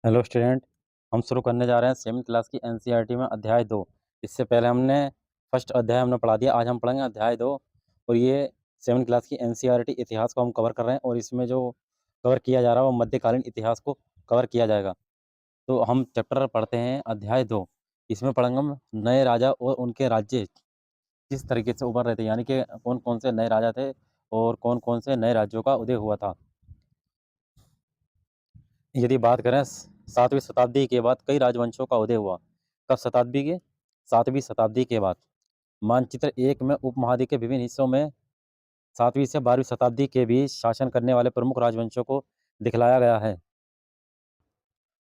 Hello student. हम शुरू करने जा रहे हैं 7वीं क्लास की एनसीईआरटी में अध्याय 2। इससे पहले हमने फर्स्ट अध्याय हमने पढ़ा दिया, आज हम पढ़ेंगे अध्याय 2। और ये 7वीं क्लास की एनसीईआरटी इतिहास को हम कवर कर रहे हैं और इसमें जो कवर किया जा रहा है वो मध्यकालीन इतिहास को कवर किया जाएगा। तो हम चैप्टर पढ़ते हैं अध्याय 2। इसमें पढ़ेंगे हम नए राजा और उनके राज्य किस तरीके से उभर रहे थे, यानी कि कौन कौन से नए राजा थे और कौन कौन से नए राज्यों का उदय हुआ था। यदि बात करें 7वीं शताब्दी के बाद कई राजवंशों का उदय हुआ। कब शताब्दी के? 7वीं शताब्दी के बाद। मानचित्र 1 में उपमहाद्वीप के विभिन्न हिस्सों में 7वीं से 12वीं शताब्दी के बीच शासन करने वाले प्रमुख राजवंशों को दिखलाया गया है।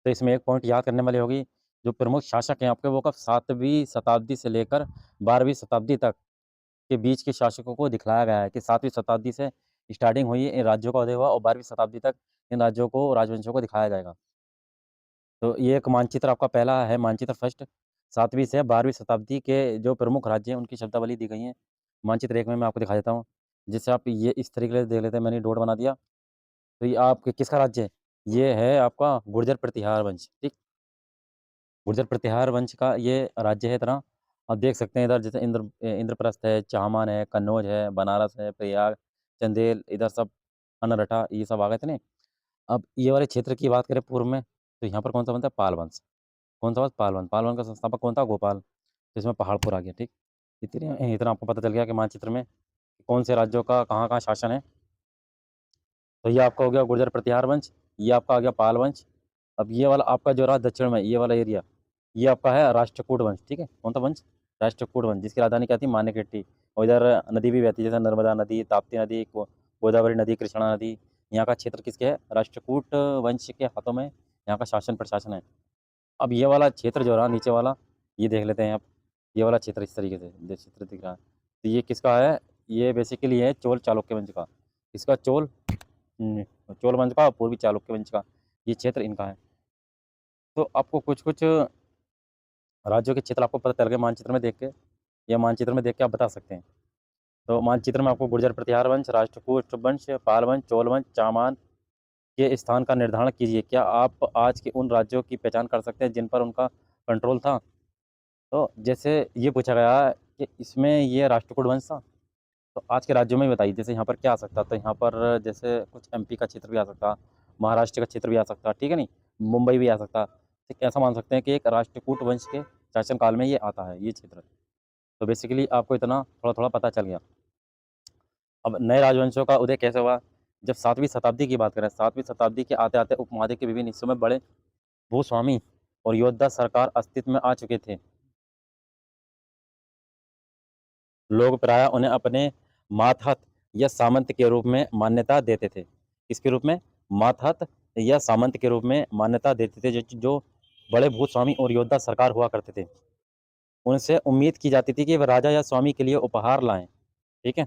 तो इसमें एक पॉइंट याद करने वाली होगी, जो प्रमुख शासक हैं आपके वो कब 7वीं शताब्दी से लेकर 12वीं शताब्दी तक के बीच के शासकों को दिखलाया गया है कि 7वीं शताब्दी से स्टार्टिंग हुई, इन राज्यों का उदय हुआ और 12वीं शताब्दी तक इन राज्यों को राजवंशों को दिखाया जाएगा। तो ये एक मानचित्र आपका पहला है, मानचित्र फर्स्ट 7वीं से 12वीं शताब्दी के जो प्रमुख राज्य हैं उनकी शब्दावली दी गई है। मानचित्र 1 में मैं आपको दिखा देता हूँ, जिससे आप ये इस तरीके से देख लेते हैं। मैंने डॉट बना दिया, तो ये आपके किसका राज्य है? ये है आपका गुर्जर प्रतिहार वंश। ठीक, गुर्जर प्रतिहार वंश का ये राज्य है। इतना आप देख सकते हैं, इधर जैसे इंद्रप्रस्थ है, चाहमान है, कन्नौज है, बनारस है, प्रयाग, चंदेल, इधर सब अनरठा, ये सब आ गए थे नहीं। अब ये वाले क्षेत्र की बात करें पूर्व में, तो यहाँ पर कौन सा बनता है? पाल वंश। कौन सा वंश? पाल वंश। पाल वंश का संस्थापक कौन था? गोपाल। तो इसमें पहाड़पुर आ गया। ठीक, इतने इतना आपको पता चल गया कि मानचित्र में कौन से राज्यों का कहाँ कहाँ शासन है। तो ये आपका हो गया गुर्जर प्रतिहार वंश, ये आपका आ गया पाल वंश। अब ये वाला आपका जो रहा दक्षिण में, ये वाला एरिया, ये आपका है राष्ट्रकूट वंश। ठीक है, कौन सा वंश? राष्ट्रकूट वंश, जिसकी राजधानी क्या थी? मान्यकेट्टी। और इधर नदी भी बहती है, जैसे नर्मदा नदी, ताप्ती नदी, गोदावरी नदी, कृष्णा नदी। यहाँ का क्षेत्र किसके है? राष्ट्रकूट वंश के हाथों में यहाँ का शासन प्रशासन है। अब ये वाला क्षेत्र जो रहा नीचे वाला, ये देख लेते हैं आप। ये वाला क्षेत्र इस तरीके से जो क्षेत्र दिख रहा है, तो ये किसका है? ये बेसिकली है चोल चालुक्य वंश का। इसका चोल वंश का, पूर्वी चालुक्य वंश का, ये क्षेत्र इनका है। तो आपको कुछ कुछ राज्यों के क्षेत्र आपको पता चल गए मानचित्र में देख के, या मानचित्र में देख के आप बता सकते हैं। तो मानचित्र में आपको गुर्जर प्रतिहार वंश, राष्ट्रकूट वंश, पाल वंश, चोल वंश, चामान के स्थान का निर्धारण कीजिए। क्या आप आज के उन राज्यों की पहचान कर सकते हैं जिन पर उनका कंट्रोल था? तो जैसे ये पूछा गया है कि इसमें ये राष्ट्रकूट वंश था, तो आज के राज्यों में भी बताइए, जैसे यहाँ पर क्या आ सकता? तो यहाँ पर जैसे कुछ एमपी का क्षेत्र भी आ सकता, महाराष्ट्र का क्षेत्र भी आ सकता, ठीक है नहीं, मुंबई भी आ सकता। ठीक, ऐसा मान सकते हैं कि एक राष्ट्रकूट वंश के शासनकाल में ये आता है, ये क्षेत्र। तो बेसिकली आपको इतना थोड़ा थोड़ा पता चल गया। अब नए राजवंशों का उदय कैसे हुआ? जब 7वीं शताब्दी की बात करें, 7वीं शताब्दी के आते आते उपमहाद्वीप के विभिन्न हिस्सों में बड़े भूस्वामी और योद्धा सरकार अस्तित्व में आ चुके थे। लोग प्रायः उन्हें अपने मातहत या सामंत के रूप में मान्यता देते थे। किसके रूप में? मातहत या सामंत के रूप में मान्यता देते थे, जो बड़े भूस्वामी और योद्धा सरकार हुआ करते थे। उनसे उम्मीद की जाती थी कि वह राजा या स्वामी के लिए उपहार लाएं। ठीक है,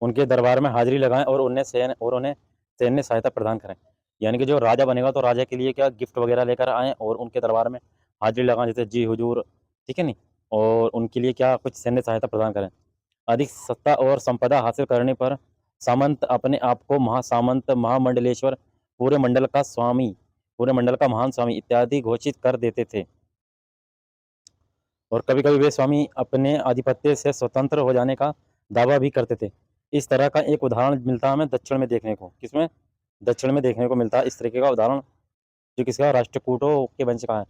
उनके दरबार में हाजिरी लगाएं और उन्हें सैन्य सहायता प्रदान करें। यानी कि जो राजा बनेगा तो राजा के लिए क्या गिफ्ट वगैरह लेकर आएँ और उनके दरबार में हाजिरी लगाएं, जैसे जी हुजूर, ठीक है नहीं, और उनके लिए क्या कुछ सैन्य सहायता प्रदान करें। अधिक सत्ता और संपदा हासिल करने पर सामंत अपने आप को महासामंत, महामंडलेश्वर, पूरे मंडल का स्वामी, पूरे मंडल का महान स्वामी इत्यादि घोषित कर देते थे। और कभी कभी वे स्वामी अपने आधिपत्य से स्वतंत्र हो जाने का दावा भी करते थे। इस तरह का एक उदाहरण मिलता है हमें दक्षिण में देखने को। किसमें? दक्षिण में देखने को मिलता है इस तरीके का उदाहरण, जो किसका? राष्ट्रकूटों के वंश का है।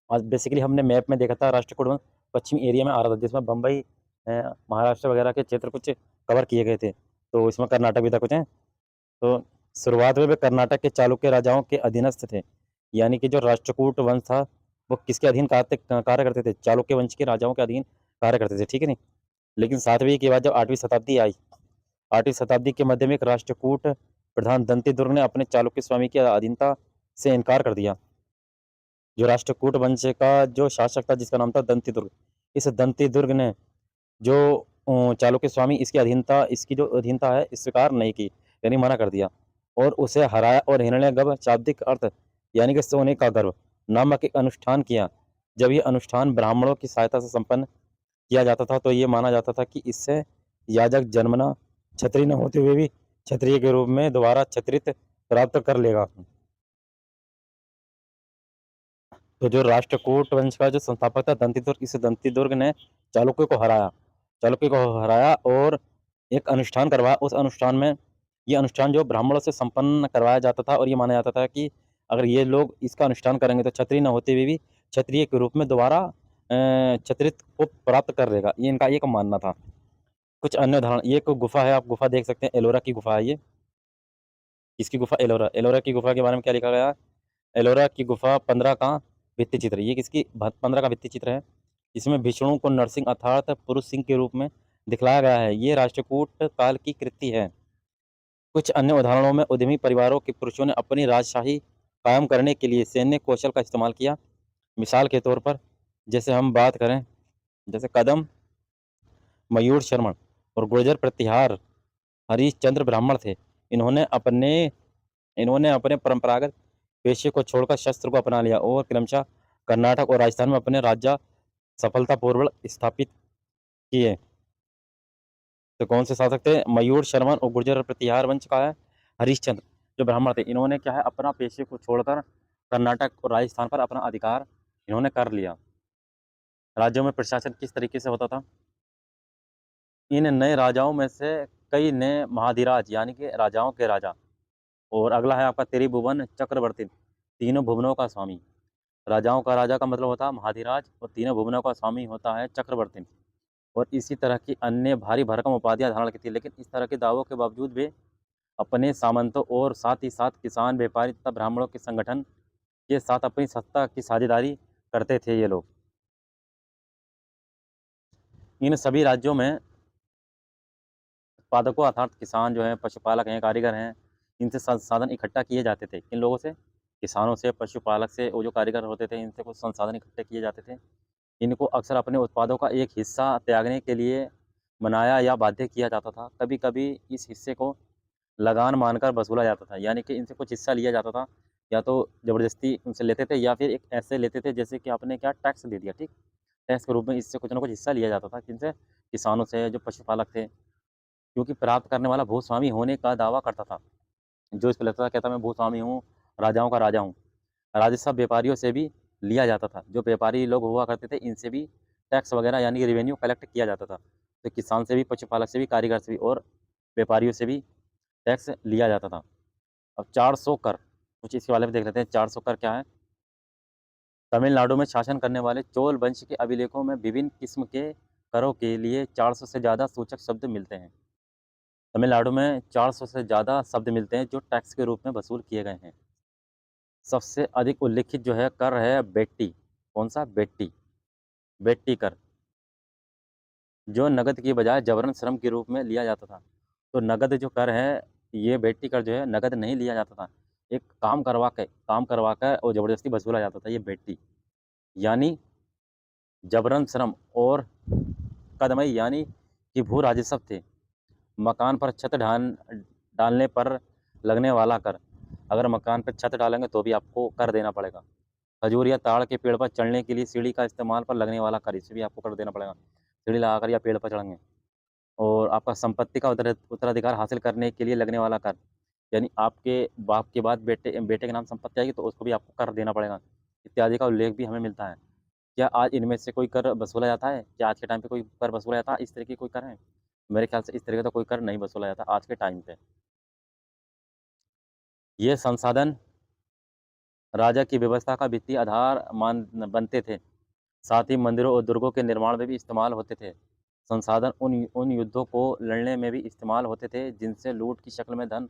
आज बेसिकली हमने मैप में देखा था राष्ट्रकूट वंश पश्चिमी एरिया में आ रहा था, जिसमें बम्बई, महाराष्ट्र वगैरह के क्षेत्र कुछ कवर किए गए थे। तो इसमें कर्नाटक भी था कुछ है। तो शुरुआत में वे कर्नाटक के चालुक्य राजाओं के अधीनस्थ थे। यानी कि जो राष्ट्रकूट वंश था वो किसके अधीन कार्य करते थे? चालुक्य वंश के राजाओं के अधीन कार्य करते थे, ठीक है नहीं। लेकिन 7वीं के बाद जब 8वीं शताब्दी आई, 8वीं शताब्दी के मध्य में एक राष्ट्रकूट प्रधान दंतीदुर्ग ने अपने चालुक्य स्वामी की अधीनता से इनकार कर दिया। जो राष्ट्रकूट वंश का जो शासक था जिसका नाम था दंतीदुर्ग, इस दंतीदुर्ग ने जो चालुक्य स्वामी इसकी जो अधीनता है स्वीकार नहीं की, यानी मना कर दिया और उसे हराया और हिरण्यगर्भ शाब्दिक अर्थ यानी कि सोने का गर्भ नामक एक अनुष्ठान किया। जब ये अनुष्ठान ब्राह्मणों की सहायता से संपन्न किया जाता था तो ये माना जाता था कि इससे याजक जन्मना क्षत्रिय न होते हुए भी क्षत्रिय के रूप में दोबारा क्षत्रित प्राप्त कर लेगा। तो जो राष्ट्रकूट वंश का जो संस्थापक था दंतिदुर्ग, इस दंतिदुर्ग ने चालुक्य को हराया और एक अनुष्ठान करवाया। उस अनुष्ठान में ये अनुष्ठान जो ब्राह्मणों से संपन्न करवाया जाता था और ये माना जाता था कि अगर ये लोग इसका अनुष्ठान करेंगे तो क्षत्रिय न होते हुए भी क्षत्रिय के रूप में दोबारा क्षत्रियत्व को प्राप्त कर लेगा, ये इनका एक मानना था। कुछ अन्य उदाहरण, ये एक गुफा है, आप गुफा देख सकते हैं, एलोरा की गुफा है ये। इसकी गुफा एलोरा, एलोरा की गुफा के बारे में क्या लिखा गया है? एलोरा की गुफा 15 का भित्ति चित्र, ये किसकी 15 का भित्ति चित्र है। इसमें विष्णु को नरसिंह अर्थात पुरुष सिंह के रूप में दिखलाया गया है। ये राष्ट्रकूट काल की कृति है। कुछ अन्य उदाहरणों में उद्यमी परिवारों के पुरुषों ने अपनी राजशाही कायम करने के लिए सैन्य कौशल का इस्तेमाल किया। मिसाल के तौर पर जैसे हम बात करें, जैसे कदम मयूर शर्मण और गुर्जर प्रतिहार हरिश्चंद्र ब्राह्मण थे। इन्होंने अपने परंपरागत पेशे को छोड़कर शस्त्र को अपना लिया और क्रमशः कर्नाटक और राजस्थान में अपने राज्य सफलतापूर्वक स्थापित किए। तो कौन से शासक थे? मयूर शर्मन और गुर्जर प्रतिहार वंश का है हरिश्चंद्र जो ब्राह्मण थे। इन्होंने क्या है, अपना पेशे को छोड़कर कर्नाटक और राजस्थान पर अपना अधिकार इन्होंने कर लिया। राज्यों में प्रशासन किस तरीके से होता था? इन नए राजाओं में से कई नए महाधिराज यानी कि राजाओं के राजा। और अगला है आपका त्रिभुवन चक्रवर्ती, तीनों भुवनों का स्वामी। राजाओं का राजा का मतलब होता है महाधिराज और तीनों भुवनों का स्वामी होता है चक्रवर्ती। और इसी तरह की अन्य भारी भरकम उपाधियां धारण की थी। लेकिन इस तरह के दावों के बावजूद वे अपने सामंतों और साथ ही साथ किसान, व्यापारी तथा ब्राह्मणों के संगठन के साथ अपनी सत्ता की साझेदारी करते थे ये लोग। इन सभी राज्यों में उत्पादकों अर्थात किसान जो हैं, पशुपालक हैं, कारीगर हैं, इनसे संसाधन इकट्ठा किए जाते थे। किन लोगों से? किसानों से, पशुपालक से, वो जो कारीगर होते थे इनसे कुछ संसाधन इकट्ठे किए जाते थे। इनको अक्सर अपने उत्पादों का एक हिस्सा त्यागने के लिए मनाया या बाध्य किया जाता था। कभी कभी इस हिस्से को लगान मानकर वसूला जाता था, यानी कि इनसे कुछ हिस्सा लिया जाता था, या तो ज़बरदस्ती उनसे लेते थे या फिर एक ऐसे लेते थे जैसे कि आपने क्या टैक्स दे दिया, ठीक, टैक्स के रूप में इससे कुछ ना कुछ हिस्सा लिया जाता था। किनसे? किसानों से, जो पशुपालक थे, क्योंकि प्राप्त करने वाला भूस्वामी होने का दावा करता था। जो इस पर लगता था, कहता मैं भूस्वामी हूँ, राजाओं का राजा हूँ। राजस्व व्यापारियों से भी लिया जाता था। जो व्यापारी लोग हुआ करते थे इनसे भी टैक्स वगैरह यानी कि रेवेन्यू कलेक्ट किया जाता था। तो किसान से भी, पशुपालक से भी, कारीगर से भी और व्यापारियों से भी टैक्स लिया जाता था। अब 400 कर, कुछ इसके बारे में देख लेते हैं। 400 कर क्या है? तमिलनाडु में शासन करने वाले चोल वंश के अभिलेखों में विभिन्न किस्म के करों के लिए 400 से ज़्यादा सूचक शब्द मिलते हैं। तमिलनाडु में 400 से ज़्यादा शब्द मिलते हैं जो टैक्स के रूप में वसूल किए गए हैं। सबसे अधिक उल्लिखित जो है कर है बेट्टी। कौन सा? बेट्टी, बेट्टी कर, जो नगद की बजाय जबरन श्रम के रूप में लिया जाता था। तो नगद जो कर है, ये बेट्टी कर जो है नगद नहीं लिया जाता था, एक काम करवा कर और ज़बरदस्ती वसूला जाता था, ये बेट्टी यानी जबरन श्रम। और कदमई यानी कि भू राजस्व थे। मकान पर छत डालने पर लगने वाला कर, अगर मकान पर छत डालेंगे तो भी आपको कर देना पड़ेगा। खजूर या ताड़ के पेड़ पर चढ़ने के लिए सीढ़ी का इस्तेमाल पर लगने वाला कर, इसे भी आपको कर देना पड़ेगा। सीढ़ी लगाकर या पेड़ पर चढ़ेंगे। और आपका संपत्ति का उत्तराधिकार हासिल करने के लिए लगने वाला कर, यानी आपके बाप के बाद बेटे बेटे के नाम संपत्ति आएगी तो उसको भी आपको कर देना पड़ेगा, इत्यादि का उल्लेख भी हमें मिलता है। क्या आज इनमें से कोई कर वसूला जाता है? क्या आज के टाइम पे कोई कर वसूला जाता है? इस तरह की कोई कर है? मेरे ख्याल से इस तरह का तो कोई कर नहीं वसूला जाता आज के टाइम पे। ये संसाधन राजा की व्यवस्था का वित्तीय आधार मान बनते थे। साथ ही मंदिरों और दुर्गों के निर्माण में भी इस्तेमाल होते थे। संसाधन उन युद्धों को लड़ने में भी इस्तेमाल होते थे जिनसे लूट की शक्ल में धन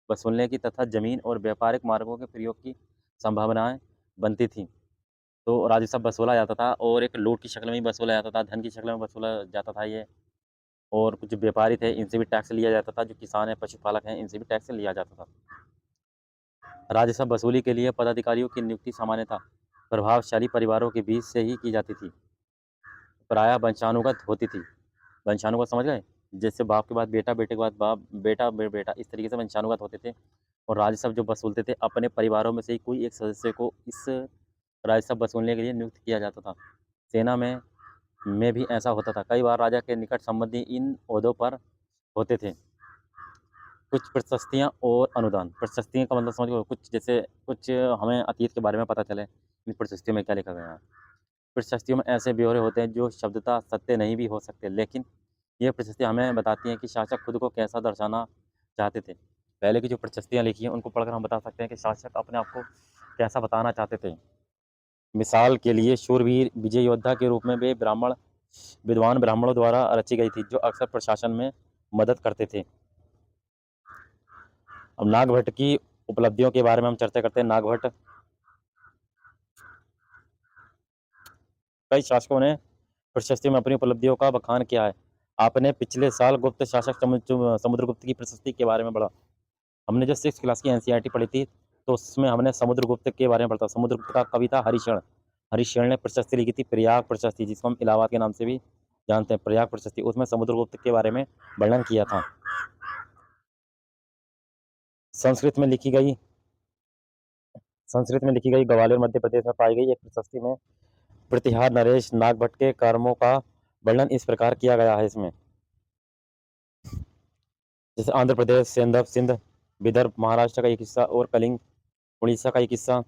वसूलने की तथा जमीन और व्यापारिक मार्गों के प्रयोग की संभावनाएं बनती थीं। तो राजस्व वसूला जाता था और एक लूट की शक्ल में भी वसूला जाता था, धन की शक्ल में वसूला जाता था ये। और कुछ व्यापारी थे, इनसे भी टैक्स लिया जाता था। जो किसान हैं, पशुपालक हैं, इनसे भी टैक्स लिया जाता था। राजस्व वसूली के लिए पदाधिकारियों की नियुक्ति सामान्यतः प्रभावशाली परिवारों के बीच से ही की जाती थी, प्रायः वंशानुगत होती थी। वंशानुगत समझ गए? जैसे बाप के बाद बेटा, बेटे के बाद बाप, बेटा बेटा, इस तरीके से वंशानुगत होते थे। और राजस्व जो वसूलते थे अपने परिवारों में से ही कोई एक सदस्य को इस राजस्व वसूलने के लिए नियुक्त किया जाता था। सेना में भी ऐसा होता था। कई बार राजा के निकट संबंधी इन ओहदों पर होते थे। कुछ प्रशस्तियाँ और अनुदान। प्रशस्तियाँ का मतलब समझ लो, कुछ जैसे कुछ हमें अतीत के बारे में पता चले, इन प्रशस्तियों में क्या लिखा गया है। प्रशस्तियों में ऐसे ब्यौरे होते हैं जो शब्दतः सत्य नहीं भी हो सकते, लेकिन ये प्रशस्तियाँ हमें बताती हैं कि शासक खुद को कैसा दर्शाना चाहते थे। पहले की जो प्रशस्तियाँ लिखी हैं, उनको पढ़कर हम बता सकते हैं कि शासक अपने आप को कैसा बताना चाहते थे। मिसाल के लिए शूरवीर विजय योद्धा के रूप में वे विद्वान ब्राह्मणों द्वारा रची गई थी, जो अक्सर प्रशासन में मदद करते थे। अब नागभट्ट की उपलब्धियों के बारे में हम चर्चा करते हैं। नागभट्ट कई शासकों ने प्रशस्ति में अपनी उपलब्धियों का बखान किया है। आपने पिछले साल गुप्त शासक समुद्रगुप्त की प्रशस्ति के बारे में पढ़ा। हमने जो 6th क्लास की एनसीईआरटी पढ़ी थी, तो उसमें हमने समुद्रगुप्त के बारे में पढ़ा। समुद्रगुप्त का कवि था हरिशरण। हरिशरण ने प्रशस्ति लिखी थी, प्रयाग प्रशस्ति, जिसको हम इलाहाबाद के नाम से भी जानते हैं, प्रयाग प्रशस्ति। उसमें समुद्रगुप्त के बारे में वर्णन किया था। संस्कृत में लिखी गई ग्वालियर मध्य प्रदेश में पाई गई एक प्रशस्ति में प्रतिहार नरेश नागभट्ट के कर्मों का वर्णन इस प्रकार किया गया है। इसमें जैसे आंध्र प्रदेश, सिंध, विदर्भ, महाराष्ट्र का एक हिस्सा और कलिंग, उड़ीसा का एक हिस्सा,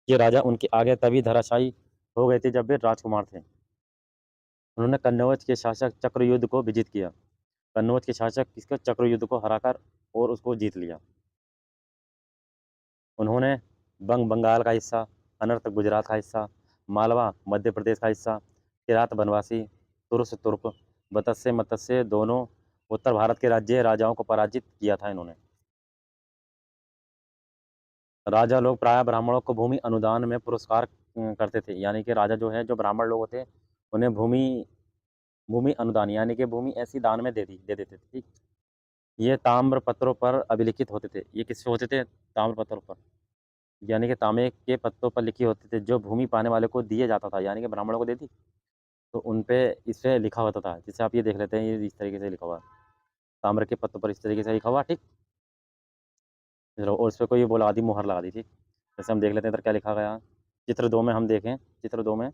ये राजा उनके आगे तभी धराशायी हो गए थे जब वे राजकुमार थे। उन्होंने कन्नौज के शासक चक्रयुद्ध को विजित किया। कन्नौज के शासक किसको? चक्रयुद्ध को हराकर और उसको जीत लिया। उन्होंने बंगाल का हिस्सा, अनर्त गुजरात का हिस्सा, मालवा मध्य प्रदेश का हिस्सा, किरात बनवासी, तुर्स तुर्क, मत्स्य मत्स्य दोनों उत्तर भारत के राज्य राजाओं को पराजित किया था इन्होंने। राजा लोग प्राय ब्राह्मणों को भूमि अनुदान में पुरस्कार करते थे। यानी कि राजा जो है, जो ब्राह्मण लोग होते, उन्हें भूमि भूमि अनुदान यानी कि भूमि ऐसी दान में दे देते थे। ठीक, ये ताम्र पत्रों पर अभिलिखित होते थे। ये किससे होते थे? ताम्र पत्रों पर, यानी कि तांबे के पत्तों पर लिखे होते थे, जो भूमि पाने वाले को दिए जाता था। यानी कि ब्राह्मणों को दे दी, तो उन पे इससे लिखा होता था। जैसे आप ये देख लेते हैं, ये इस तरीके से लिखा हुआ है, ताम्र के पत्तों पर इस तरीके से लिखा हुआ। ठीक, और उस पर कोई बोला आदि मोहर लगा दी। ठीक, जैसे हम देख लेते हैं इधर क्या लिखा गया। चित्र 2 में हम देखें, चित्र 2 में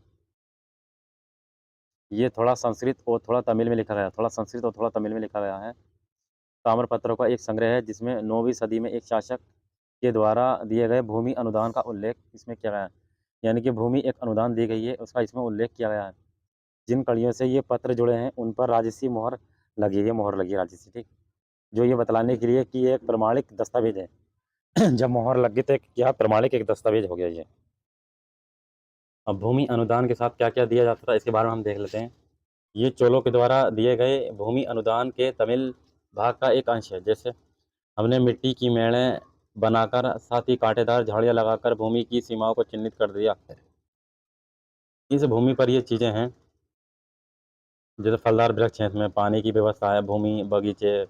ये थोड़ा संस्कृत और थोड़ा तमिल में लिखा गया, थोड़ा संस्कृत और थोड़ा तमिल में लिखा गया है। ताम्रपत्रों का एक संग्रह है, जिसमें 9वीं सदी में एक शासक के द्वारा दिए गए भूमि अनुदान का उल्लेख इसमें किया गया है। यानी कि भूमि एक अनुदान दी गई है, उसका इसमें उल्लेख किया गया है। जिन कड़ियों से ये पत्र जुड़े हैं, उन पर राजसी मोहर लगी है, मोहर लगी है राजसी। ठीक, जो ये बतलाने के लिए कि ये एक प्रमाणिक दस्तावेज है। जब मोहर लग गई तो क्या प्रमाणिक एक दस्तावेज हो गया ये। अब भूमि अनुदान के साथ क्या क्या दिया जाता था, इसके बारे में हम देख लेते हैं। ये चोलों के द्वारा दिए गए भूमि अनुदान के तमिल भाग का एक अंश है। जैसे हमने मिट्टी की मेड़ें बनाकर, साथ ही कांटेदार झाड़ियाँ लगाकर भूमि की सीमाओं को चिन्हित कर दिया। इस भूमि पर ये चीज़ें हैं, जैसे फलदार वृक्ष हैं, इसमें पानी की व्यवस्था है, भूमि, बगीचे,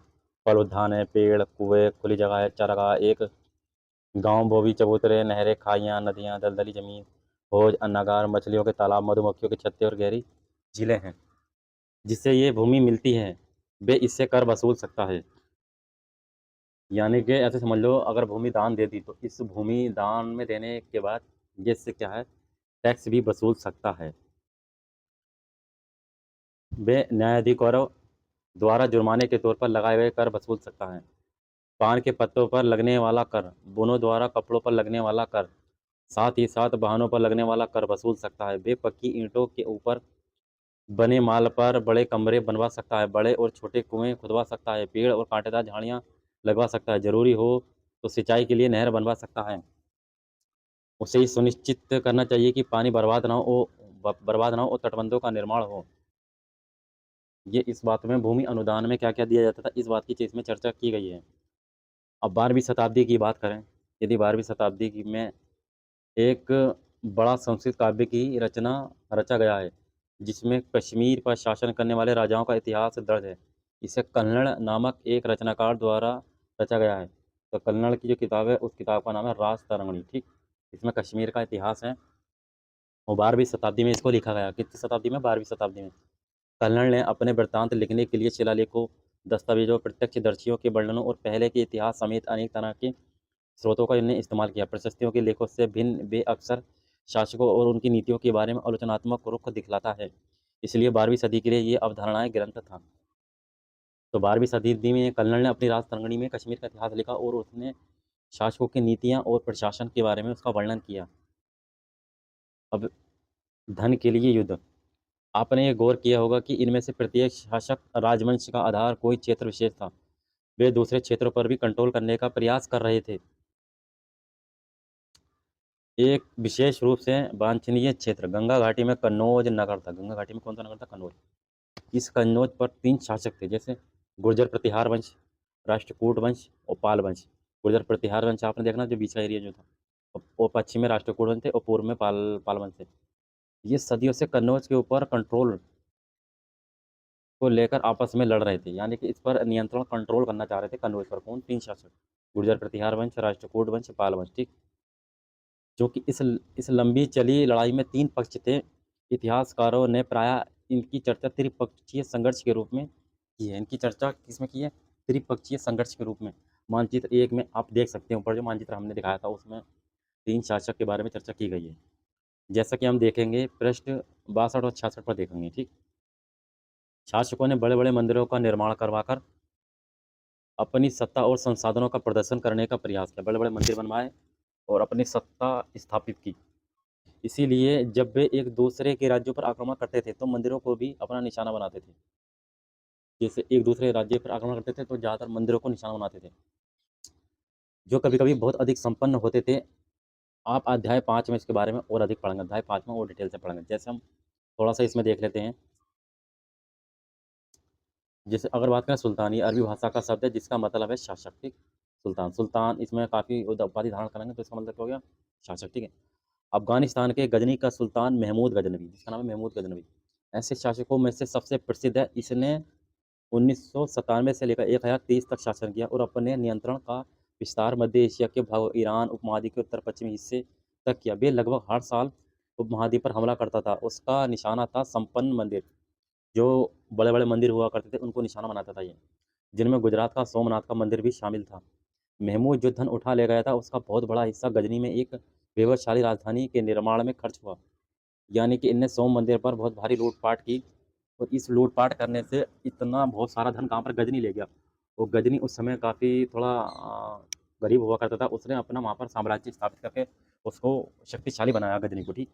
फल उद्यान है, पेड़, कुएं, खुली जगह है, चारागाह, एक गांव, बोवी, चबूतरे, नहरें, खाइयाँ, नदियाँ, दलदली जमीन, हौज, अन्नागार, मछलियों के तालाब, मधुमक्खियों के छत्ते और गहरी झीलें हैं। जिससे ये भूमि मिलती है, वे इससे कर वसूल सकता है। यानी कि ऐसे समझ लो, अगर भूमि दान दे दी, तो इस भूमि दान में देने के बाद ये इससे क्या है, टैक्स भी वसूल सकता है। वे न्यायाधिकारों द्वारा जुर्माने के तौर पर लगाए गए कर वसूल सकता है। पान के पत्तों पर लगने वाला कर, बुनों द्वारा कपड़ों पर लगने वाला कर, साथ ही साथ वाहनों पर लगने वाला कर वसूल सकता है। वे पक्की ईंटों के ऊपर बने माल पर बड़े कमरे बनवा सकता है, बड़े और छोटे कुएं खुदवा सकता है, पेड़ और कांटेदार झाड़ियाँ लगवा सकता है, जरूरी हो तो सिंचाई के लिए नहर बनवा सकता है। उसे ये सुनिश्चित करना चाहिए कि पानी बर्बाद ना हो और तटबंधों का निर्माण हो। ये इस बात में भूमि अनुदान में क्या क्या दिया जाता था, इस बात की चीज़ में चर्चा की गई है। अब 12वीं शताब्दी की बात करें, यदि 12वीं शताब्दी की में एक बड़ा संस्कृत काव्य की रचना रचा गया है, जिसमें कश्मीर पर शासन करने वाले राजाओं का इतिहास दर्ज है। इसे कन्नड़ नामक एक रचनाकार द्वारा रचा गया है। तो कन्नड़ की जो किताब है, उस किताब का नाम है राजतरंगिणी। ठीक, इसमें कश्मीर का इतिहास है और 12वीं शताब्दी में इसको लिखा गया। कितनी शताब्दी में? 12वीं शताब्दी में। कन्नड़ ने अपने वृत्तांत लिखने के लिए शिलालेखों, दस्तावेजों, प्रत्यक्षदर्शियों के वर्णनों और पहले के इतिहास समेत अनेक तरह के स्रोतों का इन्हें इस्तेमाल किया। प्रशस्तियों के लेखों से भिन्न वे अक्सर शासकों और उनकी नीतियों के बारे में आलोचनात्मक रुख दिखलाता है। इसलिए 12वीं सदी के लिए ये अवधारणाएं ग्रंथ था। तो 12वीं शताब्दी में कल्नल ने अपनी राज तरंगिणी में कश्मीर का इतिहास लिखा और उसने शासकों की नीतियाँ और प्रशासन के बारे में उसका वर्णन किया। अब धन के लिए युद्ध। आपने ये गौर किया होगा कि इनमें से प्रत्येक शासक राजवंश का आधार कोई क्षेत्र विशेष था। वे दूसरे क्षेत्रों पर भी कंट्रोल करने का प्रयास कर रहे थे। एक विशेष रूप से वांछनीय क्षेत्र गंगा घाटी में कन्नौज नगर था। गंगा घाटी में कौन सा नगर था? कन्नौज। इस कन्नौज पर 3 शासक थे, जैसे गुर्जर प्रतिहार वंश, राष्ट्रकूट वंश और पाल वंश। गुर्जर प्रतिहार वंश आपने देखना जो बीच का एरिया जो था, और पश्चिम में राष्ट्रकूट वंश थे और पूर्व में पाल वंश थे। ये सदियों से कन्नौज के ऊपर कंट्रोल को लेकर आपस में लड़ रहे थे, यानी कि इस पर नियंत्रण कंट्रोल करना चाह रहे थे कन्नौज पर। कौन? 3 शासक, गुर्जर प्रतिहार वंश, राष्ट्रकूट वंश, पाल वंश। ठीक। जो कि इस लंबी चली लड़ाई में 3 पक्ष थे। इतिहासकारों ने प्रायः इनकी चर्चा त्रिपक्षीय संघर्ष के रूप में की है। इनकी चर्चा किसमें की है? त्रिपक्षीय संघर्ष के रूप में। मानचित्र 1 में आप देख सकते हैं, ऊपर जो मानचित्र हमने दिखाया था उसमें 3 शासक के बारे में चर्चा की गई है। जैसा कि हम देखेंगे पृष्ठ 62 और 66 पर देखेंगे। ठीक। शासकों ने बड़े-बड़े मंदिरों का निर्माण करवाकर अपनी सत्ता और संसाधनों का प्रदर्शन करने का प्रयास किया। बड़े-बड़े मंदिर बनवाए और अपनी सत्ता स्थापित की। इसीलिए जब वे एक दूसरे के राज्यों पर आक्रमण करते थे तो मंदिरों को भी अपना निशाना बनाते थे। जैसे एक दूसरे राज्य पर आक्रमण करते थे तो ज़्यादातर मंदिरों को निशाना बनाते थे, जो कभी-कभी बहुत अधिक संपन्न होते थे। आप अध्याय 5 में इसके बारे में और अधिक पढ़ेंगे। अध्याय 5 में और डिटेल से पढ़ेंगे। जैसे हम थोड़ा-सा इसमें देख लेते हैं। जैसे अगर बात करें सुल्तान, ये अरबी भाषा का शब्द है जिसका मतलब है शासक। ठीक। सुल्तान, सुल्तान इसमें काफ़ी उपाधि धारण करेंगे तो इसका मतलब क्या हो गया? शासक। ठीक है। अफ़गानिस्तान के गजनी का सुल्तान महमूद गजनवी, जिसका नाम है महमूद गजनवी, ऐसे शासकों में से सबसे प्रसिद्ध है। इसने 1997 से लेकर 1030 तक शासन किया और अपने नियंत्रण का विस्तार मध्य एशिया के भागों, ईरान उपमहाद्वीप के उत्तर पश्चिमी हिस्से तक किया। वे लगभग हर साल उपमहाद्वीप पर हमला करता था। उसका निशाना था संपन्न मंदिर। जो बड़े-बड़े मंदिर हुआ करते थे उनको निशाना बनाता था ये, जिनमें गुजरात का सोमनाथ का मंदिर भी शामिल था। महमूद जो धन उठा ले गया था उसका बहुत बड़ा हिस्सा गजनी में एक वैभवशाली राजधानी के निर्माण में खर्च हुआ। यानी कि इनने सोम मंदिर पर बहुत भारी लूटपाट की और इस लूटपाट करने से इतना बहुत सारा धन कहाँ पर? गजनी ले गया। और गजनी उस समय काफ़ी थोड़ा गरीब हुआ करता था। उसने अपना वहाँ पर साम्राज्य स्थापित करके उसको शक्तिशाली बनाया गजनी को। ठीक।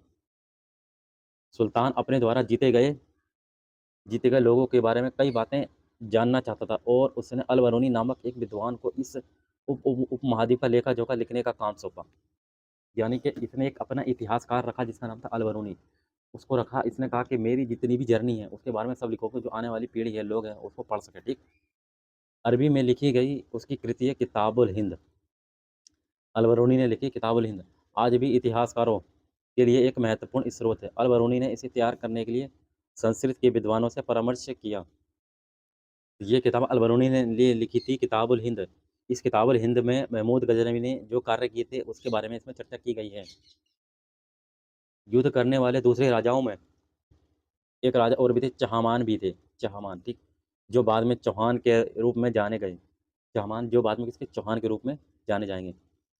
सुल्तान अपने द्वारा जीते गए लोगों के बारे में कई बातें जानना चाहता था और उसने अल बरूनी नामक एक विद्वान को इस उपमहाद्वीप का लेखा जोखा लिखने का काम सौंपा। यानी कि इसने एक अपना इतिहासकार रखा जिसका नाम था अल बरूनी। उसको रखा, इसने कहा कि मेरी जितनी भी जर्नी है उसके बारे में सब लिखो कि जो आने वाली पीढ़ी है, लोग हैं, उसको पढ़ सके। ठीक। अरबी में लिखी गई उसकी कृति है किताबुल हिंद। अल बरूनी ने लिखी किताबुल हिंद। आज भी इतिहासकारों के लिए एक महत्वपूर्ण स्रोत है। अल बरूनी ने इसे तैयार करने के लिए संस्कृत के विद्वानों से परामर्श किया। ये किताब अल बरूनी ने लिखी थी, किताबुल हिंद। इस किताबुल हिंद में महमूद गजनवी ने जो कार्य किए थे उसके बारे में इसमें चर्चा की गई है। युद्ध करने वाले दूसरे राजाओं में एक राजा और भी थे, चहामान भी थे। चहामान। ठीक। जो बाद में चौहान के रूप में जाने गए। चहामान जो बाद में किसके? चौहान के रूप में जाने जाएंगे।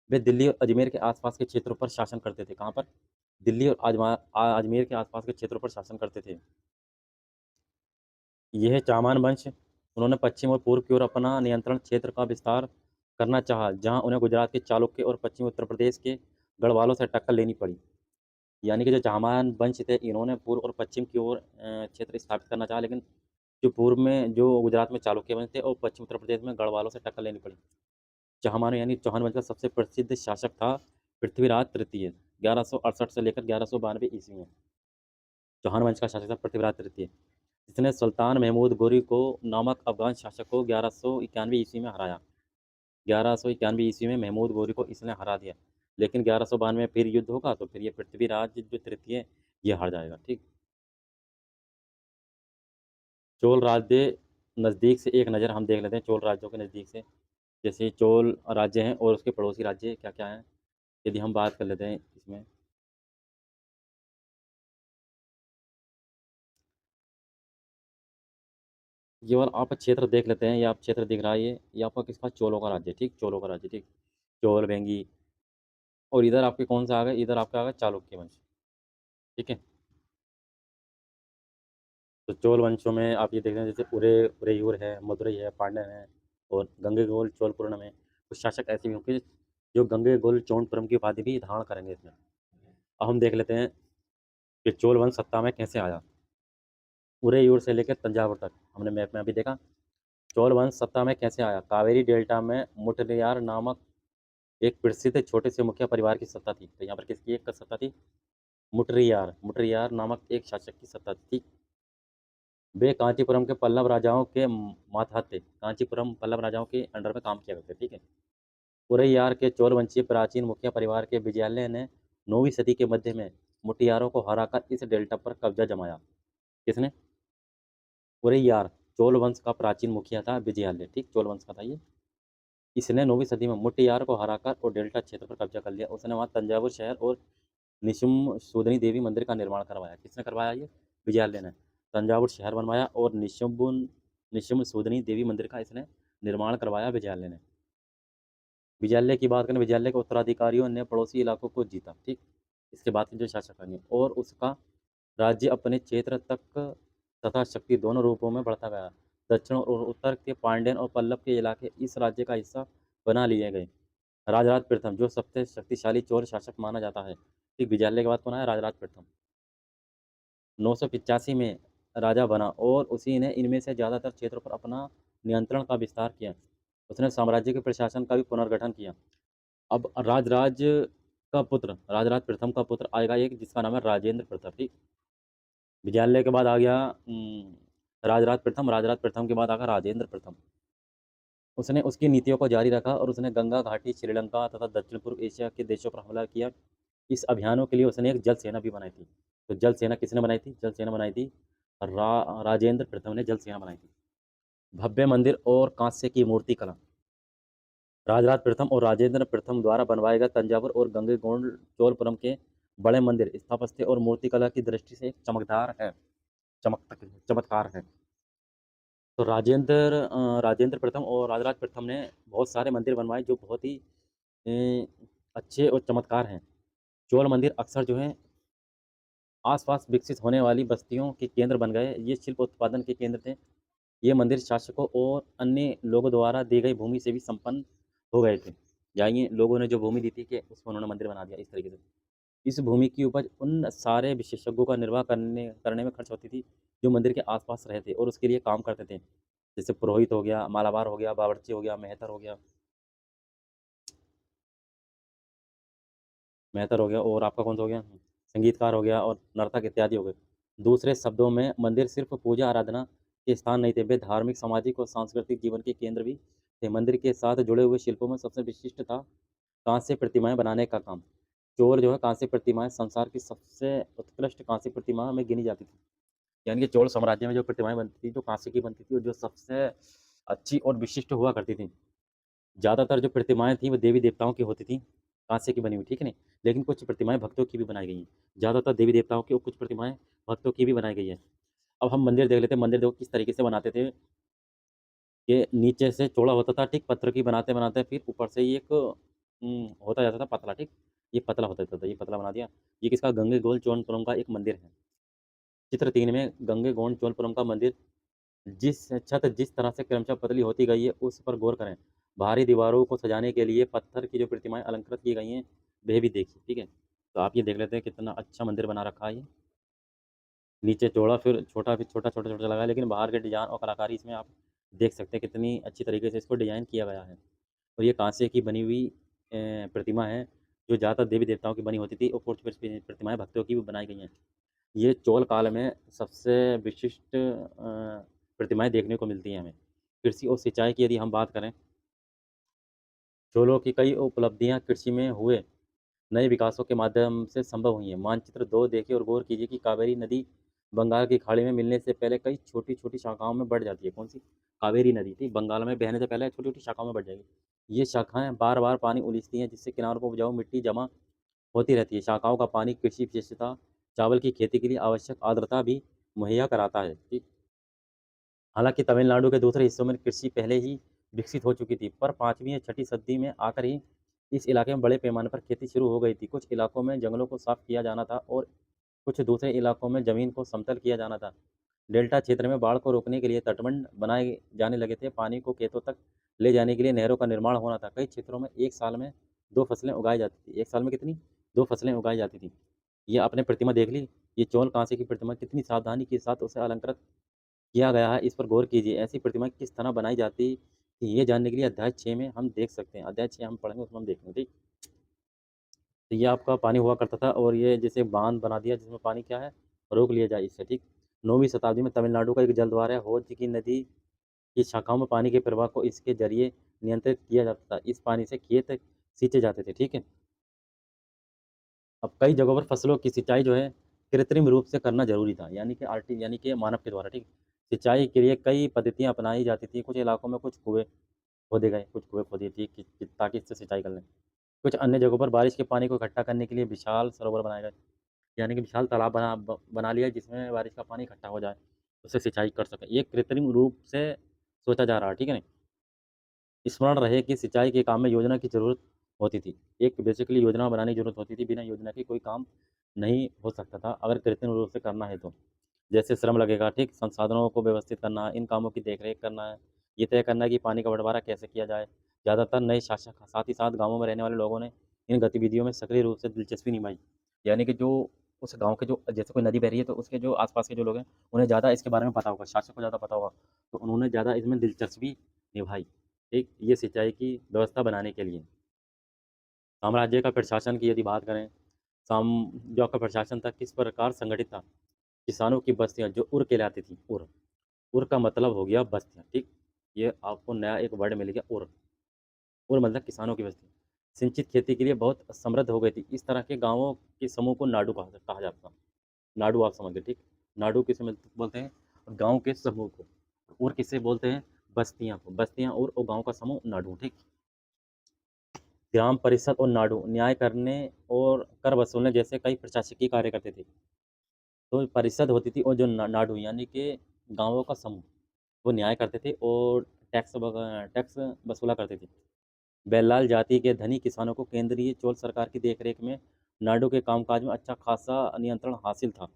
वे दिल्ली और अजमेर के आसपास के क्षेत्रों पर शासन करते थे। कहाँ पर? दिल्ली और अजमेर के आसपास के क्षेत्रों पर शासन करते थे। यह चामान वंश, उन्होंने पश्चिम और पूर्व की ओर अपना नियंत्रण क्षेत्र का विस्तार करना चाहा, जहां उन्हें गुजरात के चालुक्य और पश्चिमी उत्तर प्रदेश के गढ़वालों से टक्कर लेनी पड़ी। यानी कि जो चामान वंश थे इन्होंने पूर्व और पश्चिम की ओर क्षेत्र स्थापित करना चाहा, लेकिन जो पूर्व में जो गुजरात में चालुक्य वंश थे और पश्चिम उत्तर प्रदेश में गढ़वालों से टक्कर लेनी पड़ी। चहमान यानी चौहान वंश का सबसे प्रसिद्ध शासक था पृथ्वीराज तृतीय, 1168 से लेकर 1192 ईस्वी में। चौहान वंश का शासक था पृथ्वीराज तृतीय, जिसने सुल्तान महमूद गोरी को नामक अफगान शासक को 1191 ईस्वी में हराया। 1191 ईस्वी में महमूद गोरी को इसने हरा दिया, लेकिन 1192 में फिर युद्ध होगा तो फिर ये पृथ्वीराज जो तृतीय ये हार जाएगा। ठीक। चोल राज्य नज़दीक से एक नज़र हम देख लेते हैं, चोल राज्यों के नज़दीक से। जैसे चोल राज्य हैं और उसके पड़ोसी राज्य क्या क्या हैं, यदि हम बात कर लेते हैं इसमें। ये वाला आप क्षेत्र देख लेते हैं, ये आप क्षेत्र दिख रहा है, ये आपका किसका? चोलों का राज्य। ठीक। चोलों का राज्य। ठीक। चोल, वेंगी, और इधर आपके कौन सा आ गया? इधर आपका आ गया चालुक्य वंश। ठीक है। तो चोल वंशों में आप ये देख रहे हैं, जैसे उरेयूर है, मदुरई है, पांड्यन है, और गंगैकोंड चोलपुरम में कुछ शासक ऐसे भी होंगे जो गंगैकोंड चोलपुरम की उपाधि भी धारण करेंगे इसमें। अब हम देख लेते हैं कि चोल वंश सत्ता में कैसे आया। उरेयूर से लेकर तंजावुर तक हमने मैप में अभी देखा। चोल वंश सत्ता में कैसे आया? कावेरी डेल्टा में मुटलियार नामक एक प्रसिद्ध छोटे से मुखिया परिवार की सत्ता थी। तो यहाँ पर किसकी एक सत्ता थी? मुटरियार मुटरियार नामक एक शासक की सत्ता थी। वे कांचीपुरम के पल्लव राजाओं के मातहत थे। कांचीपुरम पल्लव राजाओं के अंडर में काम किया करते, ठीक है। पुरैयार के चोल वंशीय प्राचीन मुखिया परिवार के विजयालय ने 9वीं सदी के मध्य में मुटियारों को हराकर इस डेल्टा पर कब्जा जमाया। किसने? पुरैयार चोल वंश का प्राचीन मुखिया था विजयालय, ठीक, चोल वंश का था ये। इसने 9वीं सदी में मुटियार को हराकर और डेल्टा क्षेत्र पर कब्जा कर लिया। उसने वहाँ तंजावुर शहर और निशुम सूदनी देवी मंदिर का निर्माण करवाया। किसने करवाया? ये विजयालय ने। तंजावुर शहर बनवाया और निशुम सूदनी देवी मंदिर का इसने निर्माण करवाया विजयालय ने। विजयालय की बात करें, विजयालय के उत्तराधिकारियों ने पड़ोसी इलाकों को जीता, ठीक। इसके बाद के जो शासक आएंगे, और उसका राज्य अपने क्षेत्र तक तथा शक्ति दोनों रूपों में बढ़ता गया। दक्षिण और उत्तर के पांड्यन और पल्लव के इलाके इस राज्य का हिस्सा बना लिए गए। राजराज प्रथम जो सबसे शक्तिशाली चोल शासक माना जाता है, ठीक। विजयालय के बाद कौन आया? राजराज प्रथम। 985 में राजा बना और उसी ने इनमें से ज़्यादातर क्षेत्रों पर अपना नियंत्रण का विस्तार किया। उसने साम्राज्य के प्रशासन का भी पुनर्गठन किया। अब राजराज प्रथम का पुत्र आएगा एक, जिसका नाम है राजेंद्र प्रथम, ठीक। विजयालय के बाद आ गया राजराज प्रथम के बाद आ गया राजेंद्र प्रथम। उसने उसकी नीतियों को जारी रखा और उसने गंगा घाटी, श्रीलंका तथा दक्षिण पूर्व एशिया के देशों पर हमला किया। इस अभियानों के लिए उसने एक जल सेना भी बनाई थी। तो जल सेना किसने बनाई थी? जल सेना बनाई थी राजेंद्र प्रथम ने जल सेना बनाई थी। भव्य मंदिर और कांस्य की मूर्ति कला। राजराज प्रथम और राजेंद्र प्रथम द्वारा बनवाए गए तंजावुर और गंगैकोंड चोलपुरम के बड़े मंदिर स्थापत्य और मूर्तिकला की दृष्टि से एक चमत्कार है। तो राजेंद्र प्रथम और राजराज प्रथम ने बहुत सारे मंदिर बनवाए जो बहुत ही अ, अच्छे और चमत्कार हैं। चोल मंदिर अक्सर जो है आसपास विकसित होने वाली बस्तियों के केंद्र बन गए। ये शिल्प उत्पादन के केंद्र थे। ये मंदिर शासकों और अन्य लोगों द्वारा दी गई भूमि से भी संपन्न हो गए थे। यानी लोगों ने जो भूमि दी थी कि उसको उन्होंने मंदिर बना दिया इस तरीके से। इस भूमि की उपज उन सारे विशेषज्ञों का निर्वाह करने में खर्च होती थी जो मंदिर के आसपास रहते और उसके लिए काम करते थे। जैसे पुरोहित हो गया, मालाबार हो गया, बावर्ची हो गया, मेहतर हो गया, और आपका कौन सा हो गया, संगीतकार हो गया, और नर्तक इत्यादि हो गए। दूसरे शब्दों में मंदिर सिर्फ पूजा आराधना के स्थान नहीं थे, वे धार्मिक, सामाजिक और सांस्कृतिक जीवन के केंद्र भी थे। मंदिर के साथ जुड़े हुए शिल्पों में सबसे विशिष्ट था कांस्य प्रतिमाएं बनाने का काम। चोल जो है कांस्य प्रतिमाएं संसार की सबसे उत्कृष्ट कांस्य प्रतिमा में गिनी जाती थी। यानी कि चोल साम्राज्य में जो प्रतिमाएं बनती थी, जो कांस्य की बनती थी, और जो सबसे अच्छी और विशिष्ट हुआ करती थी। ज़्यादातर जो प्रतिमाएं थी वो देवी देवताओं की होती थी, कांस्य की बनी हुई, ठीक है नहीं। लेकिन कुछ प्रतिमाएं भक्तों की भी बनाई गई हैं। ज़्यादातर देवी देवताओं की और कुछ प्रतिमाएं भक्तों की भी बनाई गई है। अब हम मंदिर देख लेते हैं। मंदिर देखो किस तरीके से बनाते थे कि नीचे से चौड़ा होता था, ठीक, पत्थर की बनाते बनाते फिर ऊपर से ये एक होता जाता था पतला, ठीक। ये पतला होता जाता था, ये पतला बना दिया। ये किसका? गंगैकोंड चोलपुरम का एक मंदिर है। चित्र 3 में गंगैकोंड चोलपुरम का मंदिर जिस तरह से क्रमशः पतली होती गई है उस पर गौर करें। बाहरी दीवारों को सजाने के लिए पत्थर की जो प्रतिमाएं अलंकृत की गई हैं वह भी देखिए, ठीक है। तो आप ये देख लेते हैं कितना अच्छा मंदिर बना रखा है ये। नीचे चौड़ा फिर छोटा, फिर छोटा छोटा छोटा लगा है, लेकिन बाहर के डिजाइन और कलाकारी इसमें आप देख सकते हैं कितनी अच्छी तरीके से इसको डिजाइन किया गया है। और ये कांसे की बनी हुई प्रतिमा है जो ज़्यादातर देवी देवताओं की बनी होती थी, और कुछ प्रतिमाएं भक्तों की भी बनाई गई हैं। ये चोल काल में सबसे विशिष्ट प्रतिमाएं देखने को मिलती हैं हमें। कृषि और सिंचाई की यदि हम बात करें, चोलों की कई उपलब्धियां कृषि में हुए नए विकासों के माध्यम से संभव हुई हैं। मानचित्र 2 देखिए और गौर कीजिए कि कावेरी नदी बंगाल की खाड़ी में मिलने से पहले कई छोटी छोटी शाखाओं में बढ़ जाती है। कौन सी? कावेरी नदी, थी, बंगाल में बहने से पहले छोटी छोटी शाखाओं में बढ़ जाएगी। ये शाखाएं बार बार पानी उलीचती हैं, जिससे किनारों पर उपजाऊ मिट्टी जमा होती रहती है। शाखाओं का पानी कृषि विशेषता चावल की खेती के लिए आवश्यक आर्द्रता भी मुहैया कराता है, ठीक। हालांकि तमिलनाडु के दूसरे हिस्सों में कृषि पहले ही विकसित हो चुकी थी, पर 5वीं या 6ठी सदी में आकर ही इस इलाके में बड़े पैमाने पर खेती शुरू हो गई थी। कुछ इलाकों में जंगलों को साफ किया जाना था और कुछ दूसरे इलाकों में ज़मीन को समतल किया जाना था। डेल्टा क्षेत्र में बाढ़ को रोकने के लिए तटबंध बनाए जाने लगे थे। पानी को खेतों तक ले जाने के लिए नहरों का निर्माण होना था। कई क्षेत्रों में एक साल में 2 फसलें उगाई जाती थी। एक साल में कितनी? 2 फसलें उगाई जाती थी। ये आपने प्रतिमा देख ली? ये चौल कांसे की प्रतिमा, कितनी सावधानी के साथ उसे अलंकृत किया गया है, इस पर गौर कीजिए। ऐसी प्रतिमा किस तरह बनाई जाती थी, ये जानने के लिए अध्याय 6 में हम देख सकते हैं। अध्याय 6 हम पढ़ेंगे, उसमें हम देखेंगे, ठीक। तो ये आपका पानी हुआ करता था और ये जैसे बांध बना दिया जिसमें पानी क्या है, रोक लिया जाए इससे, ठीक। 9वीं शताब्दी में तमिलनाडु का एक जलद्वार है, होज की नदी की शाखाओं में पानी के प्रवाह को इसके जरिए नियंत्रित किया जाता था। इस पानी से खेत सींचे जाते थे, ठीक है। अब कई जगहों पर फसलों की सिंचाई जो है कृत्रिम रूप से करना जरूरी था, यानी कि आर्टी यानी कि मानव के द्वारा, ठीक। सिंचाई के लिए कई पद्धतियां अपनाई जाती थी। कुछ इलाकों में कुछ कुएं खोदे गए, कुछ कुएं खोदी थी ताकि इससे सिंचाई कर लें। कुछ अन्य जगहों पर बारिश के पानी को इकट्ठा करने के लिए विशाल सरोवर बनाए गए, यानी कि विशाल तालाब बना लिया जिसमें बारिश का पानी इकट्ठा हो जाए, उससे सिंचाई कर सकें। ये कृत्रिम रूप से सोचा जा रहा है, ठीक है। स्मरण रहे कि सिंचाई के काम में योजना की ज़रूरत होती थी। एक बेसिकली योजना बनाने की ज़रूरत होती थी, बिना योजना के कोई काम नहीं हो सकता था अगर कृत्रिम रूप से करना है तो। जैसे श्रम लगेगा, ठीक, संसाधनों को व्यवस्थित करना है, इन कामों की देखरेख करना है, ये तय करना है कि पानी का बंटवारा कैसे किया जाए। ज़्यादातर नए शासक, साथ ही साथ गाँवों में रहने वाले लोगों ने इन गतिविधियों में सक्रिय रूप से दिलचस्पी निभाई। यानी कि जो उस गाँव के, जो जैसे कोई नदी बह रही है तो उसके जो आस-पास के जो लोग हैं, उन्हें ज़्यादा इसके बारे में पता होगा, शासक को ज़्यादा पता होगा, तो उन्होंने ज़्यादा इसमें दिलचस्पी निभाई। एक ये सिंचाई की व्यवस्था बनाने के लिए। साम्राज्य का प्रशासन की यदि बात करें, जो आपका प्रशासन था किस प्रकार संगठित था? किसानों की बस्तियाँ जो उर कहलाती थी, उर। उर का मतलब हो गया बस्तियाँ, ठीक। ये आपको नया एक वर्ड मिल गया, उर। उर मतलब किसानों की बस्ती। सिंचित खेती के लिए बहुत समृद्ध हो गई थी। इस तरह के गाँवों के समूह को नाडु कहा जाता था। नाडु आप समझ गए, ठीक। नाडु किसे बोलते हैं? गाँव के समूह को। उर किसे बोलते हैं? बस्तियाँ को। बस्तियाँ उर और गाँव का समूह नाडु, ठीक। ग्राम परिषद और नाडु न्याय करने और कर वसूलने जैसे कई प्रशासकीय कार्य करते थे। तो परिषद होती थी और जो नाडु यानी कि गाँवों का समूह, वो न्याय करते थे और टैक्स वसूला करते थे। बेल्लाल जाति के धनी किसानों को केंद्रीय चोल सरकार की देखरेख में नाडु के कामकाज में अच्छा खासा नियंत्रण हासिल था।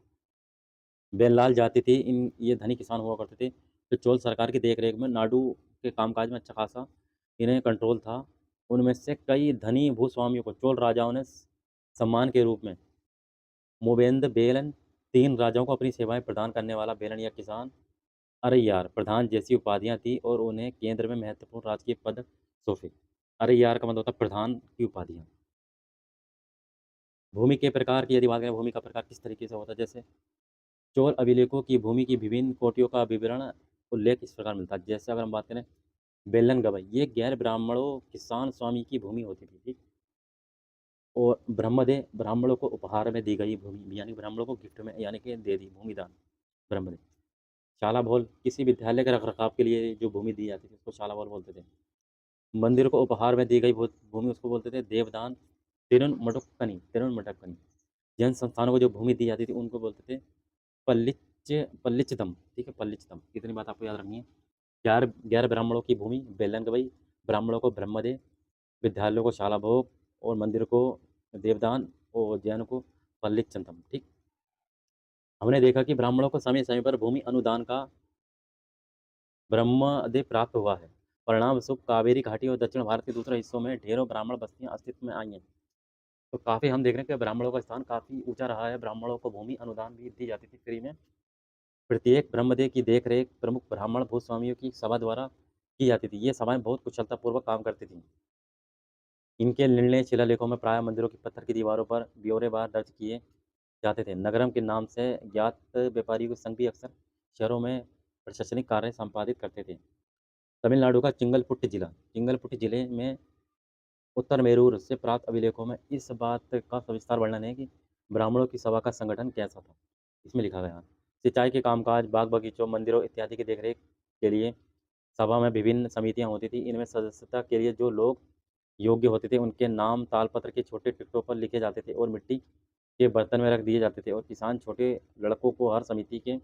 बेल्लाल जाति थी, इन ये धनी किसान हुआ करते थे, तो चोल सरकार की देखरेख में नाडु के कामकाज में अच्छा खासा इन्हें कंट्रोल था। उनमें से कई धनी भूस्वामियों को चोल राजाओं ने सम्मान के रूप में मोवेंद बेलन, 3 राजाओं को अपनी सेवाएं प्रदान करने वाला बेलन या किसान, अरैयार प्रधान जैसी उपाधियां दी और उन्हें केंद्र में महत्वपूर्ण राजकीय पद सौंपे। अरैयार का मतलब होता है प्रधान की उपाधियां। भूमि के प्रकार की यदि बात करें, भूमि का प्रकार किस तरीके से होता है, जैसे चोल अभिलेखों की भूमि की विभिन्न कोटियों का विवरण उल्लेख इस प्रकार मिलता है। जैसे अगर हम बात करें बेलन गवई, ये गैर ब्राह्मणों किसान स्वामी की भूमि होती थी, ठीक। और ब्रह्मदे ब्राह्मणों को उपहार में दी गई भूमि, यानी ब्राह्मणों को गिफ्ट में यानी कि दे दी भूमिदान, ब्रह्मदे। शाला भोल किसी विद्यालय के रखरखाव के लिए जो भूमि दी जाती थी उसको शाला भोल बोलते थे। मंदिर को उपहार में दी गई भूमि उसको बोलते थे देवदान, तिरुन मटककनी। जैन संस्थानों को जो भूमि दी जाती थी उनको बोलते थे पल्लिचदम, ठीक है, पल्लिचदम। इतनी बात आपको याद रखनी है। गैर गैर ब्राह्मणों की भूमि बेलंगवई, ब्राह्मणों को ब्रह्मदे, विद्यालयों को शाला भोग और मंदिर को देवदान और जैन को पल्लिचंदम, ठीक। हमने देखा कि ब्राह्मणों को समय समय पर भूमि अनुदान का ब्रह्मदे प्राप्त हुआ है। परिणाम स्वरूप कावेरी घाटी और दक्षिण भारत के दूसरे हिस्सों में ढेरों ब्राह्मण बस्तियां अस्तित्व में आई हैं। तो काफ़ी हम देख रहे हैं कि ब्राह्मणों का स्थान काफ़ी ऊंचा रहा है। ब्राह्मणों को भूमि अनुदान भी दी जाती थी फ्री में। प्रत्येक ब्रह्मदे की देखरेख प्रमुख ब्राह्मण भूस्वामियों की सभा द्वारा की जाती थी। ये सभाएं बहुत कुशलतापूर्वक काम करती थीं। इनके निर्णय शिलालेखों में प्राय मंदिरों की पत्थर की दीवारों पर ब्यौरेवार दर्ज किए जाते थे। नगरम के नाम से ज्ञात व्यापारियों के संघ भी अक्सर शहरों में प्रशासनिक कार्य संपादित करते थे। तमिलनाडु का चिंगलपुट्टी जिले में उत्तर मेरूर से प्राप्त अभिलेखों में इस बात का सविस्तार वर्णन है कि ब्राह्मणों की सभा का संगठन कैसा था। इसमें लिखा गया, सिंचाई के कामकाज, बाग बगीचों, मंदिरों इत्यादि की देखरेख के लिए सभा में विभिन्न समितियां होती थी। इनमें सदस्यता के लिए जो लोग योग्य होते थे उनके नाम तालपत्र के छोटे टिकटों पर लिखे जाते थे और मिट्टी के बर्तन में रख दिए जाते थे। और किसान छोटे लड़कों को हर समिति के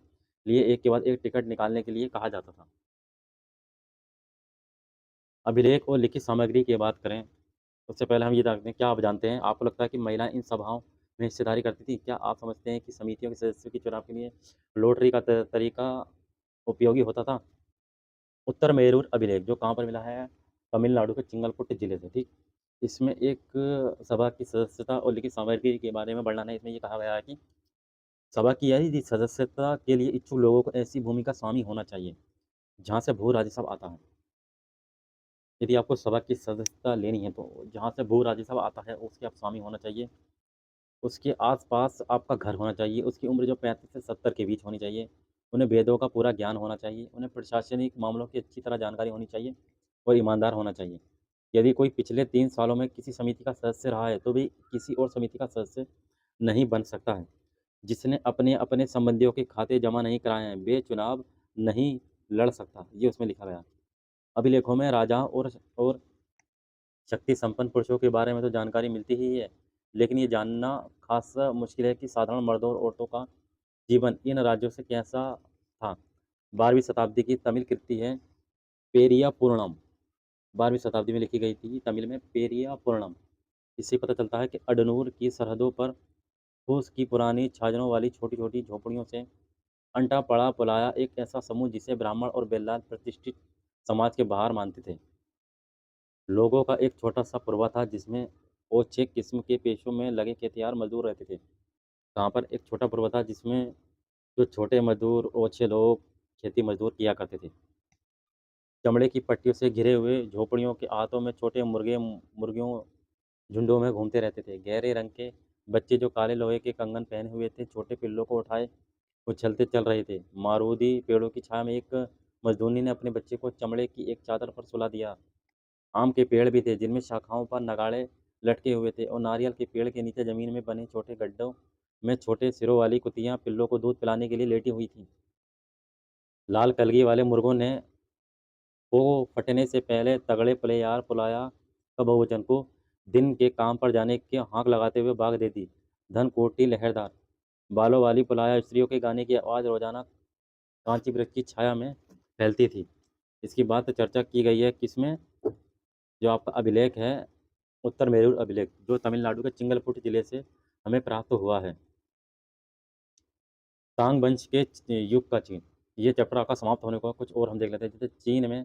लिए एक के बाद एक टिकट निकालने के लिए कहा जाता था। अभिलेख और लिखित सामग्री की बात करें, उससे पहले हम ये जानते हैं, क्या आप जानते हैं, आपको लगता है कि महिलाएं इन सभाओं में हिस्सेदारी करती थी। क्या आप समझते हैं कि समितियों के सदस्यों के चुनाव के लिए लॉटरी का तरीका उपयोगी होता था? उत्तर मेरूर अभिलेख जो कहाँ पर मिला है? तमिलनाडु के चिंगलपुट जिले से, ठीक। इसमें एक सभा की सदस्यता और लिखित सामग्री के बारे में वर्णन है। इसमें ये कहा गया है कि सभा की यदि सदस्यता के लिए इच्छुक लोगों को ऐसी भूमि का स्वामी होना चाहिए जहाँ से भू राजस्व आता है। यदि आपको सभा की सदस्यता लेनी है तो जहाँ से भू राजस्व आता है उसके आप स्वामी होना चाहिए। उसके आसपास आपका घर होना चाहिए। उसकी उम्र जो 35 से 70 के बीच होनी चाहिए। उन्हें वेदों का पूरा ज्ञान होना चाहिए। उन्हें प्रशासनिक मामलों की अच्छी तरह जानकारी होनी चाहिए और ईमानदार होना चाहिए। यदि कोई पिछले 3 सालों में किसी समिति का सदस्य रहा है तो भी किसी और समिति का सदस्य नहीं बन सकता है। जिसने अपने अपने संबंधियों के खाते जमा नहीं कराए हैं वे चुनाव नहीं लड़ सकता। ये उसमें लिखा गया। अभिलेखों में राजाओं और शक्ति संपन्न पुरुषों के बारे में तो जानकारी मिलती ही है, लेकिन ये जानना खासा मुश्किल है कि साधारण मर्दों और औरतों का जीवन इन राज्यों से कैसा था। 12वीं शताब्दी की तमिल कृति है पेरिया पूर्णम। 12वीं शताब्दी में लिखी गई थी तमिल में पेरिया पूर्णम। इससे पता चलता है कि अडनूर की सरहदों पर फूस की पुरानी छाजनों वाली छोटी छोटी झोपड़ियों से अंटा पड़ा पुलाया एक ऐसा समूह जिसे ब्राह्मण और बेल्लाल प्रतिष्ठित समाज के बाहर मानते थे। लोगों का एक छोटा सा पुरवा था जिसमें ओछे किस्म के पेशों में लगे खेतिहर मजदूर रहते थे। कहाँ पर? एक छोटा पुरवा था जिसमें जो छोटे मजदूर ओछे लोग खेती मजदूर किया करते थे। चमड़े की पट्टियों से घिरे हुए झोपड़ियों के हाथों में छोटे मुर्गियों झुंडों में घूमते रहते थे। गहरे रंग के बच्चे जो काले लोहे के कंगन पहने हुए थे छोटे पिल्लों को उठाए उछलते चल रहे थे। मारूदी पेड़ों की छाया में एक मजदूरनी ने अपने बच्चे को चमड़े की एक चादर पर सुला दिया। आम के पेड़ भी थे जिनमें शाखाओं पर नगाड़े लटके हुए थे और नारियल के पेड़ के नीचे जमीन में बने छोटे गड्ढों में छोटे सिरों वाली कुतियां पिल्लों को दूध पिलाने के लिए लेटी हुई थीं। लाल कलगी वाले मुर्गों ने को फटने से पहले तगड़े पलेयार पुलाया का बहुवचन को दिन के काम पर जाने की हाँक लगाते हुए भाग देती। धन कोटी लहरदार बालों वाली पुलाया स्त्रियों के गाने की आवाज़ रोजाना कांची वृक्ष की छाया में फैलती थी। इसकी बात चर्चा की गई है किसमें? जो आपका अभिलेख है उत्तर मेरूर अभिलेख जो तमिलनाडु के चिंगलपुट जिले से हमें प्राप्त हुआ है। तांग वंश के युग का चीन। ये चैप्टर आपका समाप्त होने को कुछ और हम देख लेते हैं। जैसे चीन में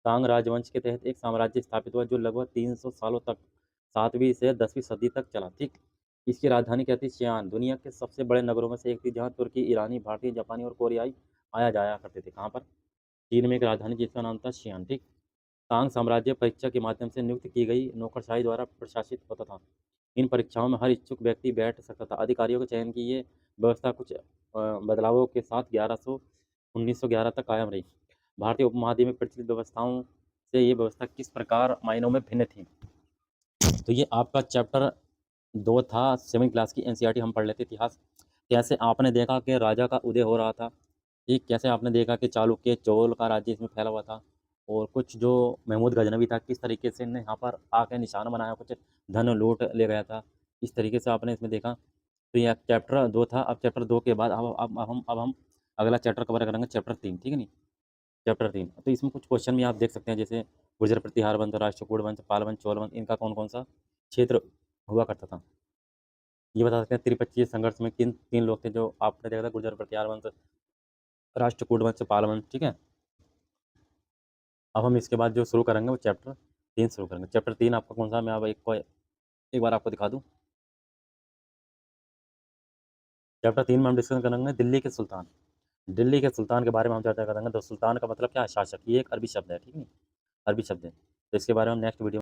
तांग राजवंश के तहत एक साम्राज्य स्थापित हुआ जो लगभग 300 सालों तक 7वीं से 10वीं सदी तक चला, ठीक। इसकी राजधानी क्या थी? शियान। दुनिया के सबसे बड़े नगरों में से एक थी जहाँ तुर्की, ईरानी, भारतीय, जापानी और कोरियाई आया जाया करते थे। कहाँ पर? चीन में एक राजधानी जिसका नाम था शियान, ठीक। तांग साम्राज्य परीक्षा के माध्यम से नियुक्त की गई नौकरशाही द्वारा प्रशासित होता था। इन परीक्षाओं में हर इच्छुक व्यक्ति बैठ सकता था। अधिकारियों के चयन की ये व्यवस्था कुछ बदलावों के साथ 1911 तक कायम रही। भारतीय उपमहाद्वीप में प्रचलित व्यवस्थाओं से ये व्यवस्था किस प्रकार मायनों में भिन्न थी? तो ये आपका चैप्टर 2 था। 7वीं क्लास की एनसीईआरटी हम पढ़ लेते इतिहास। कैसे आपने देखा कि राजा का उदय हो रहा था, ठीक। कैसे आपने देखा कि चालुक्य चोल का राज्य इसमें फैला हुआ था और कुछ जो महमूद गजनवी था किस तरीके से ने यहाँ पर आके निशाना बनाया, कुछ धन लूट ले गया था। इस तरीके से आपने इसमें देखा। तो यह चैप्टर 2 था। अब चैप्टर 2 के बाद अब हम अगला चैप्टर कवर करेंगे, चैप्टर 3, ठीक है नी? चैप्टर 3 तो इसमें कुछ क्वेश्चन भी आप देख सकते हैं जैसे गुर्जर प्रतिहार वंश, राष्ट्रकूट वंश, पाल वंश, चोल वंश, इनका कौन कौन सा क्षेत्र हुआ करता था। ये बता सकते हैं त्रिपक्षीय संघर्ष में किन 3 लोग थे जो आपने देखा था? गुर्जर प्रतिहार वंश, राष्ट्रकूट वंश, पाल वंश, ठीक है। अब हम इसके बाद जो शुरू करेंगे वो चैप्टर 3 शुरू करेंगे। चैप्टर 3 आपका कौन सा? मैं अब एक बार आपको दिखा दूं। चैप्टर 3 में हम डिस्कस करेंगे दिल्ली के सुल्तान। दिल्ली के सुल्तान के बारे में हम चर्चा करेंगे। तो सुल्तान का मतलब क्या है? शासक। ये एक अरबी शब्द है, ठीक है। अरबी शब्द है। तो इसके बारे में हम नेक्स्ट वीडियो